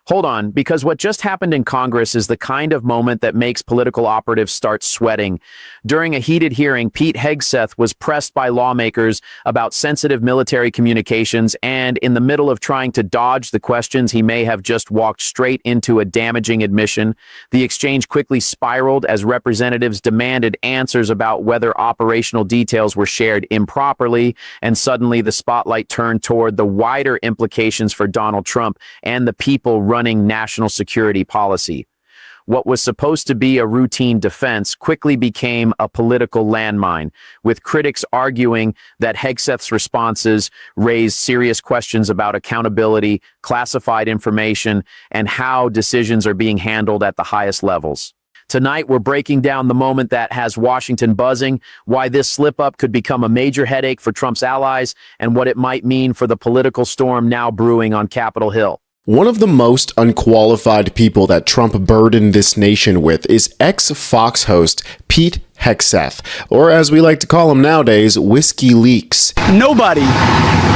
Hold on, because what just happened in Congress is the kind of moment that makes political operatives start sweating. During a heated hearing, Pete Hegseth was pressed by lawmakers about sensitive military communications, and in the middle of trying to dodge the questions, he may have just walked straight into a damaging admission. The exchange quickly spiraled as representatives demanded answers about whether operational details were shared improperly, and suddenly the spotlight turned toward the wider implications for Donald Trump and the people running national security policy. What was supposed to be a routine defense quickly became a political landmine, with critics arguing that Hegseth's responses raised serious questions about accountability, classified information, and how decisions are being handled at the highest levels. Tonight, we're breaking down the moment that has Washington buzzing, why this slip-up could become a major headache for Trump's allies, and what it might mean for the political storm now brewing on Capitol Hill. One of the most unqualified people that Trump burdened this nation with is ex-Fox host Pete Hegseth, or as we like to call him nowadays, Whiskey Leaks. Nobody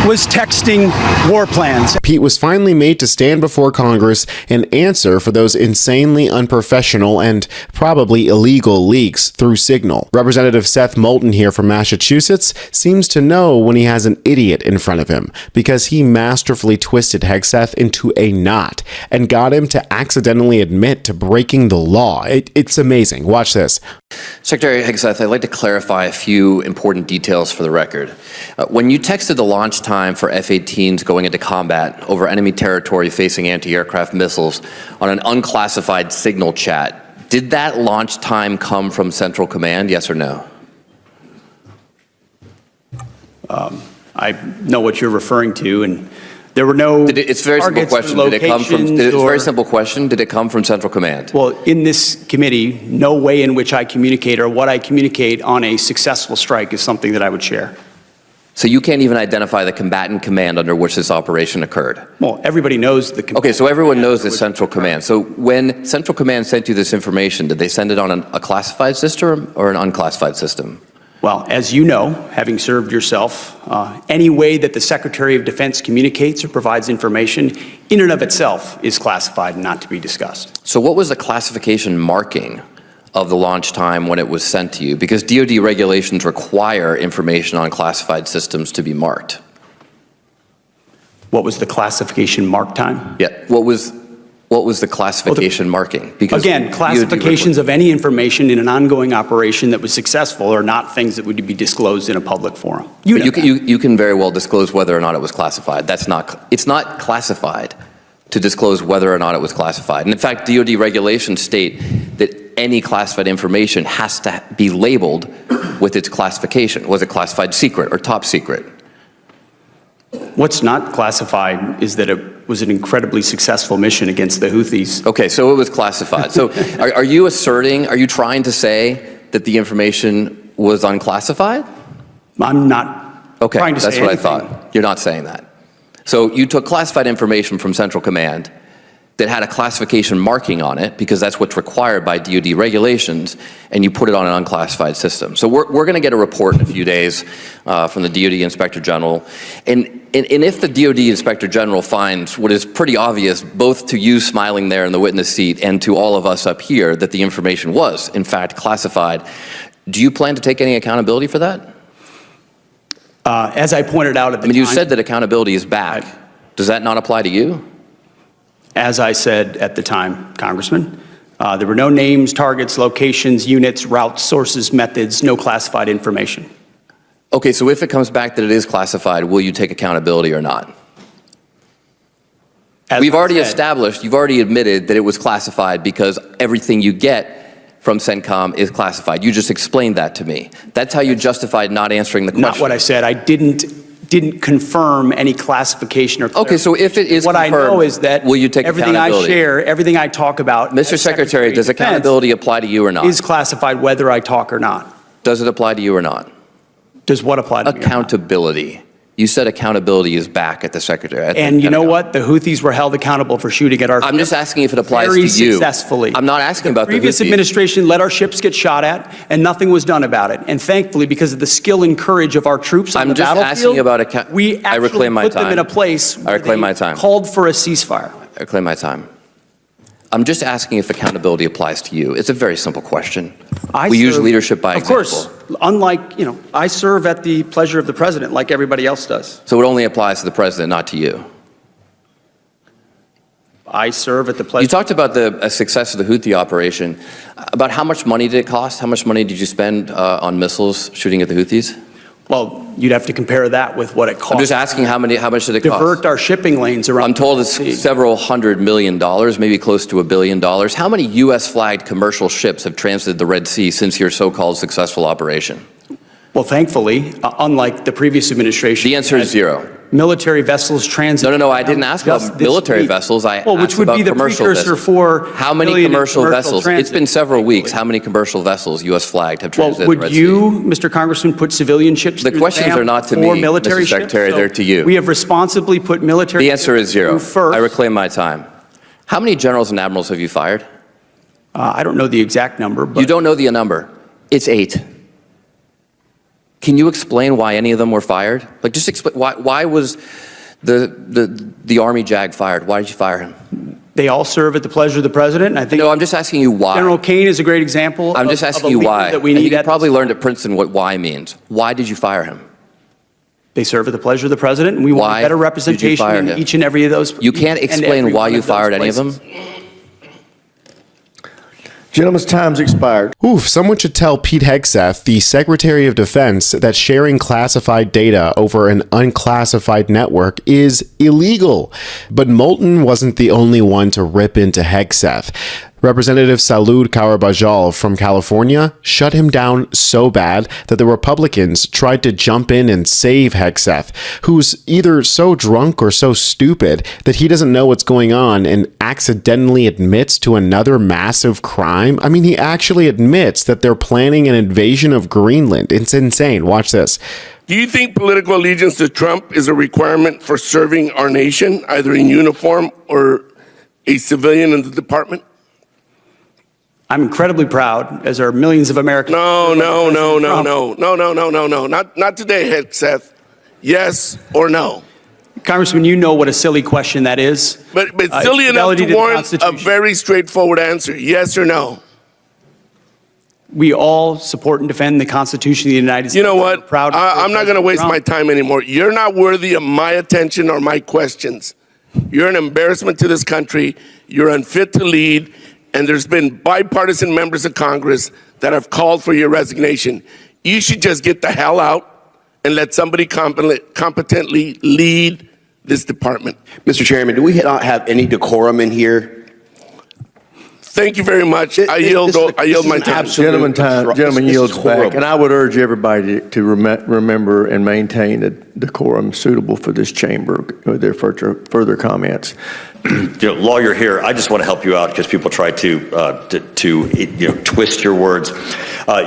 was texting war plans. Pete was finally made to stand before Congress and answer for those insanely unprofessional and probably illegal leaks through Signal. Representative Seth Moulton here from Massachusetts seems to know when he has an idiot in front of him, because he masterfully twisted Hegseth into a knot and got him to accidentally admit to breaking the law. It's amazing. Watch this. Secretary Hegseth, I'd like to clarify a few important details for the record. When you texted the launch time for F-18s going into combat over enemy territory facing anti-aircraft missiles on an unclassified Signal chat, did that launch time come from Central Command, yes or no? I know what you're referring to, and there were no it's a very simple question. Did it come from? It's a very simple question. Did it come from Central Command? Well, in this committee, no way in which I communicate or what I communicate on a successful strike is something that I would share. So you can't even identify the combatant command under which this operation occurred? Well, everybody knows the Okay, so everyone knows the Central Command. So when Central Command sent you this information, did they send it on a classified system or an unclassified system? Well, as you know, having served yourself, any way that the Secretary of Defense communicates or provides information in and of itself is classified and not to be discussed. So what was the classification marking of the launch time when it was sent to you? Because DoD regulations require information on classified systems to be marked. What was the classification mark time? Yeah, what was the classification marking? Because again, classifications of any information in an ongoing operation that was successful are not things that would be disclosed in a public forum. You can very well disclose whether or not it was classified. It's not classified to disclose whether or not it was classified. And in fact, DoD regulations state that any classified information has to be labeled with its classification. Was it classified secret or top secret? What's not classified is that it was an incredibly successful mission against the Houthis. Okay, so it was classified. So are you trying to say that the information was unclassified? I'm not trying to say anything. That's what I thought. You're not saying that. So you took classified information from Central Command that had a classification marking on it, because that's what's required by DoD regulations, and you put it on an unclassified system. So we're going to get a report in a few days from the DoD Inspector General. And if the DoD Inspector General finds what is pretty obvious, both to you smiling there in the witness seat and to all of us up here, that the information was, in fact, classified, do you plan to take any accountability for that? As I pointed out at the time... you said that accountability is back. Does that not apply to you? As I said at the time, Congressman, there were no names, targets, locations, units, routes, sources, methods, no classified information. Okay, so if it comes back that it is classified, will you take accountability or not? You've already admitted that it was classified because everything you get from CENTCOM is classified. You just explained that to me. That's how you justified not answering the question. Not what I said. I didn't confirm any classification or clarification. Okay, so if it is what confirmed, I know is that will you take everything I share, everything I talk about, Mr. Secretary, does accountability apply to you or not? Is classified whether I talk or not. Does it apply to you or not? Does what apply to me? Accountability. You said accountability is back at the Secretary. And you know what? The Houthis were held accountable for shooting at our ships. I'm just asking if it applies to you. Very successfully. I'm not asking about the Houthis. The previous administration let our ships get shot at, and nothing was done about it. And thankfully, because of the skill and courage of our troops on the battlefield, asking about we actually put them in a place where they called for a ceasefire. I reclaim my time. I'm just asking if accountability applies to you. It's a very simple question. I We use serve- leadership by Of example. course, unlike, I serve at the pleasure of the president like everybody else does. So it only applies to the president, not to you. I serve at the pleasure. You talked about the success of the Houthi operation. About how much money did it cost? How much money did you spend on missiles shooting at the Houthis? Well, you'd have to compare that with what it costs. I'm just asking how much did it cost? Divert our shipping lanes around. I'm told it's the sea. several $100 million, maybe close to $1 billion. How many U.S. flagged commercial ships have transited the Red Sea since your so-called successful operation? Well, thankfully, unlike the previous administration. The answer is zero. Military vessels transit. No, I didn't ask just about this military week. vessels. I Well, which asked would about be the commercial precursor vessels. for How many civilian and commercial vessels? transit, It's been several weeks. thankfully. How many commercial vessels, U.S. flagged, have Well, transited the would Red you, Sea? Mr. Congressman, put civilian ships The through questions dam are not to for me, military Mr. Secretary, ships? they're to you. We have responsibly put military The answer is zero. ships through first. I reclaim my time. How many generals and admirals have you fired? I don't know the exact number, but You don't know the number. It's 8. Can you explain why any of them were fired? Like, just explain why was the Army JAG fired? Why did you fire him? they all serve at the pleasure of the president. And I think No, I'm just asking you why. General Kane is a great example. I'm just asking of a you leader why. that we I think need. you At probably learned at Princeton what why means. Why did you fire him? They serve at the pleasure of the president, and we want Why better did you representation fire in him? each and every of those. You can't and explain every why one you of those fired any of places. them? Gentlemen's time's expired. Oof, someone should tell Pete Hegseth, the Secretary of Defense, that sharing classified data over an unclassified network is illegal. But Moulton wasn't the only one to rip into Hegseth. Representative Salud Carabajal from California shut him down so bad that the Republicans tried to jump in and save Hegseth, who's either so drunk or so stupid that he doesn't know what's going on and accidentally admits to another massive crime. I mean, he actually admits that they're planning an invasion of Greenland. It's insane. Watch this. Do you think political allegiance to Trump is a requirement for serving our nation, either in uniform or a civilian in the department? I'm incredibly proud, as are millions of Americans. No. Not today, Hegseth. Yes or no? Congressman, you know what a silly question that is. But silly enough fidelity to the warrant a Constitution. very straightforward answer. Yes or no? We all support and defend the Constitution of the United States. You know what? We're proud to serve I'm not going to President waste my Trump. time anymore. You're not worthy of my attention or my questions. You're an embarrassment to this country. You're unfit to lead. And there's been bipartisan members of Congress that have called for your resignation. You should just get the hell out and let somebody competently lead this department. Mr. Chairman, do we not have any decorum in here? Thank you very much. I yield my time. Gentleman yields back. And I would urge everybody to remember and maintain a decorum suitable for this chamber with their further comments. Lawyer here, I just want to help you out because people try to twist your words.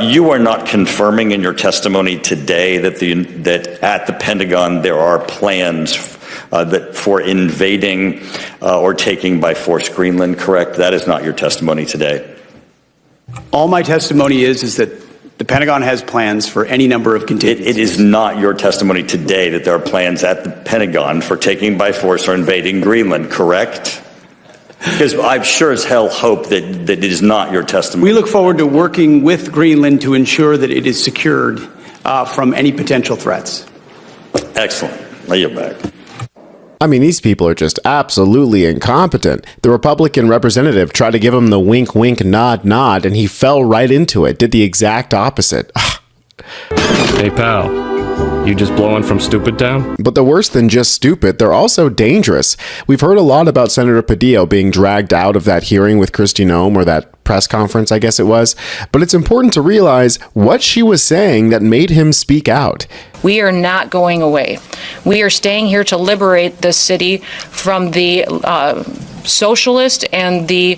You are not confirming in your testimony today that at the Pentagon there are plans for invading or taking by force Greenland, correct? That is not your testimony today. All my testimony is that the Pentagon has plans for any number of contingencies. It is not your testimony today that there are plans at the Pentagon for taking by force or invading Greenland, correct? Because I sure as hell hope that it is not your testimony. We look forward to working with Greenland to ensure that it is secured from any potential threats. Excellent. I yield back. I mean, these people are just absolutely incompetent. The Republican representative tried to give him the wink, wink, nod, nod, and he fell right into it, did the exact opposite. Hey, pal, you just blowing from Stupid Town? But the worse than just stupid, they're also dangerous. We've heard a lot about Senator Padilla being dragged out of that hearing with Kristi Noem, or that press conference, I guess it was. But it's important to realize what she was saying that made him speak out. We are not going away. We are staying here to liberate this city from the socialist and the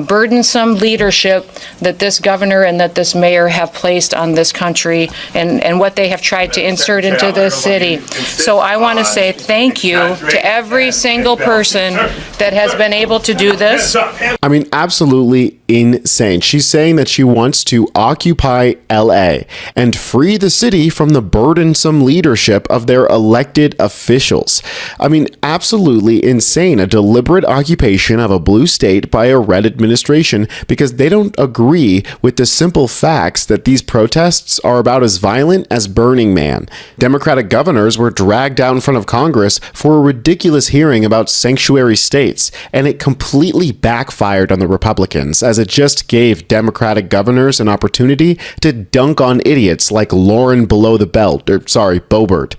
burdensome leadership that this governor and that this mayor have placed on this country and what they have tried to insert into this city. So I want to say thank you to every single person that has been able to do this. I mean, absolutely insane. She's saying that she wants to occupy LA and free the city from the burdensome leadership of their elected officials. I mean, absolutely insane. A deliberate occupation of a blue state by a red administration because they don't agree with the simple facts that these protests are about as violent as Burning Man. Democratic governors were dragged out in front of Congress for a ridiculous hearing about sanctuary states, and it completely backfired on the Republicans as it just gave Democratic governors an opportunity to dunk on idiots like Lauren Below the Belt, Boebert.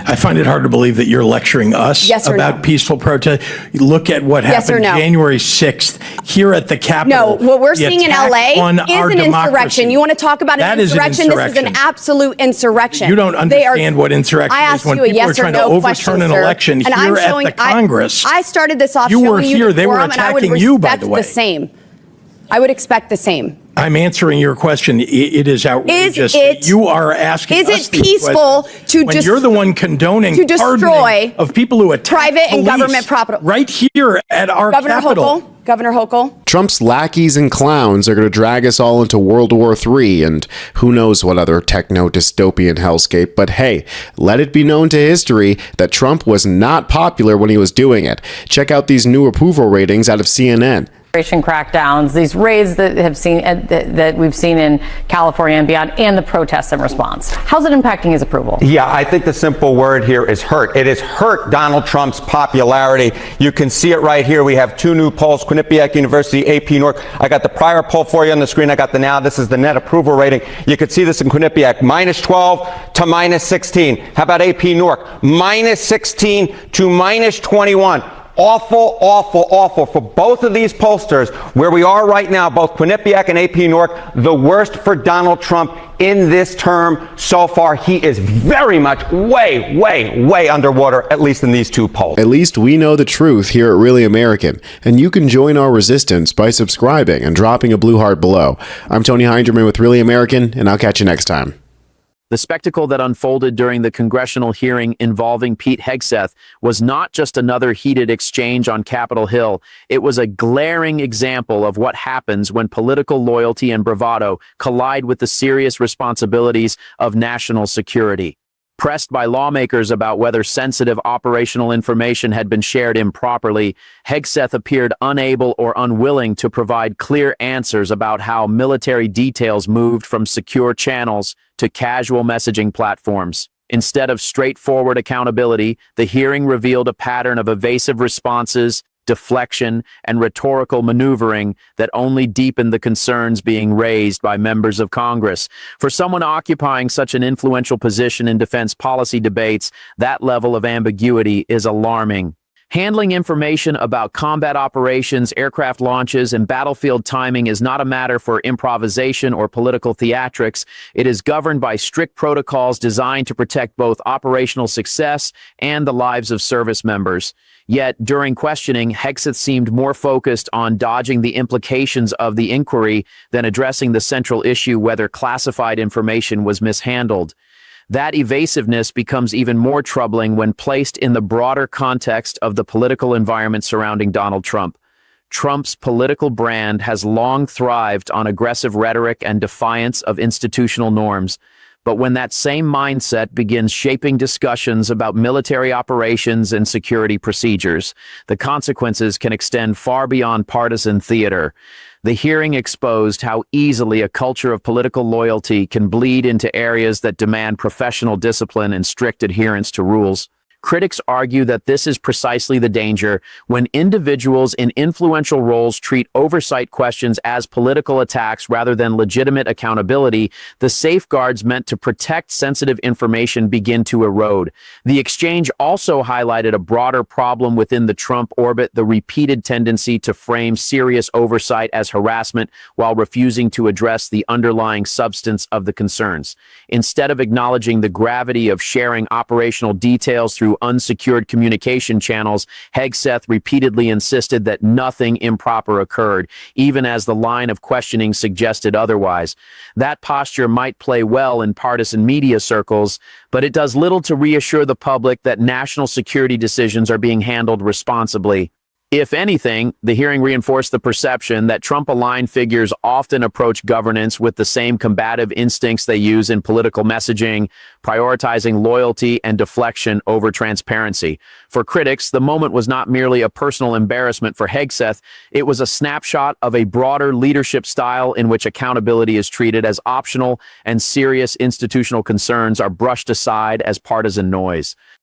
I find it hard to believe that you're lecturing us about peaceful protest. Look at what happened January 6th here at the Capitol. No, what we're seeing in LA is an insurrection. You want to talk about an insurrection? This is an absolute insurrection. You don't understand what insurrection is when people are trying to overturn an election here at the Congress. I started this off you showing were here. They were attacking you, by the way. I would expect the same. I'm answering your question. It is outrageous. You are asking us Is it peaceful to when you're the one condoning to destroy of people who attack private and government property right here at our Capitol? Governor Hochul. Trump's lackeys and clowns are going to drag us all into World War III and who knows what other techno-dystopian hellscape. But hey, let it be known to history that Trump was not popular when he was doing it. Check out these new approval ratings out of CNN. Crackdowns, these raids that we've seen in California and beyond, and the protests in response. How's it impacting his approval? Yeah, I think the simple word here is hurt. It has hurt Donald Trump's popularity. You can see it right here. We have two new polls, Quinnipiac University, AP Newark. I got the prior poll for you on the screen. I got the now. This is the net approval rating. You can see this in Quinnipiac, -12 to -16. How about AP Newark? -16 to -21. Awful, awful, awful for both of these pollsters. Where we are right now, both Quinnipiac and AP Newark, the worst for Donald Trump in this term so far. He is very much way, way, way underwater, at least in these two polls. At least we know the truth here at Really American, and you can join our resistance by subscribing and dropping a blue heart below. I'm Tony Heinderman with Really American, and I'll catch you next time. The spectacle that unfolded during the congressional hearing involving Pete Hegseth was not just another heated exchange on Capitol Hill. It was a glaring example of what happens when political loyalty and bravado collide with the serious responsibilities of national security. Pressed by lawmakers about whether sensitive operational information had been shared improperly, Hegseth appeared unable or unwilling to provide clear answers about how military details moved from secure channels to casual messaging platforms. Instead of straightforward accountability, the hearing revealed a pattern of evasive responses, deflection, and rhetorical maneuvering that only deepened the concerns being raised by members of Congress. For someone occupying such an influential position in defense policy debates, that level of ambiguity is alarming. Handling information about combat operations, aircraft launches, and battlefield timing is not a matter for improvisation or political theatrics. It is governed by strict protocols designed to protect both operational success and the lives of service members. Yet, during questioning, Hegseth seemed more focused on dodging the implications of the inquiry than addressing the central issue whether classified information was mishandled. That evasiveness becomes even more troubling when placed in the broader context of the political environment surrounding Donald Trump. Trump's political brand has long thrived on aggressive rhetoric and defiance of institutional norms. But when that same mindset begins shaping discussions about military operations and security procedures, the consequences can extend far beyond partisan theater. The hearing exposed how easily a culture of political loyalty can bleed into areas that demand professional discipline and strict adherence to rules. Critics argue that this is precisely the danger when individuals in influential roles treat oversight questions as political attacks rather than legitimate accountability. The safeguards meant to protect sensitive information begin to erode. The exchange also highlighted a broader problem within the Trump orbit: the repeated tendency to frame serious oversight as harassment while refusing to address the underlying substance of the concerns. Instead of acknowledging the gravity of sharing operational details through unsecured communication channels, Hegseth repeatedly insisted that nothing improper occurred, even as the line of questioning suggested otherwise. That posture might play well in partisan media circles, but it does little to reassure the public that national security decisions are being handled responsibly. If anything, the hearing reinforced the perception that Trump-aligned figures often approach governance with the same combative instincts they use in political messaging, prioritizing loyalty and deflection over transparency. For critics, the moment was not merely a personal embarrassment for Hegseth, it was a snapshot of a broader leadership style in which accountability is treated as optional and serious institutional concerns are brushed aside as partisan noise.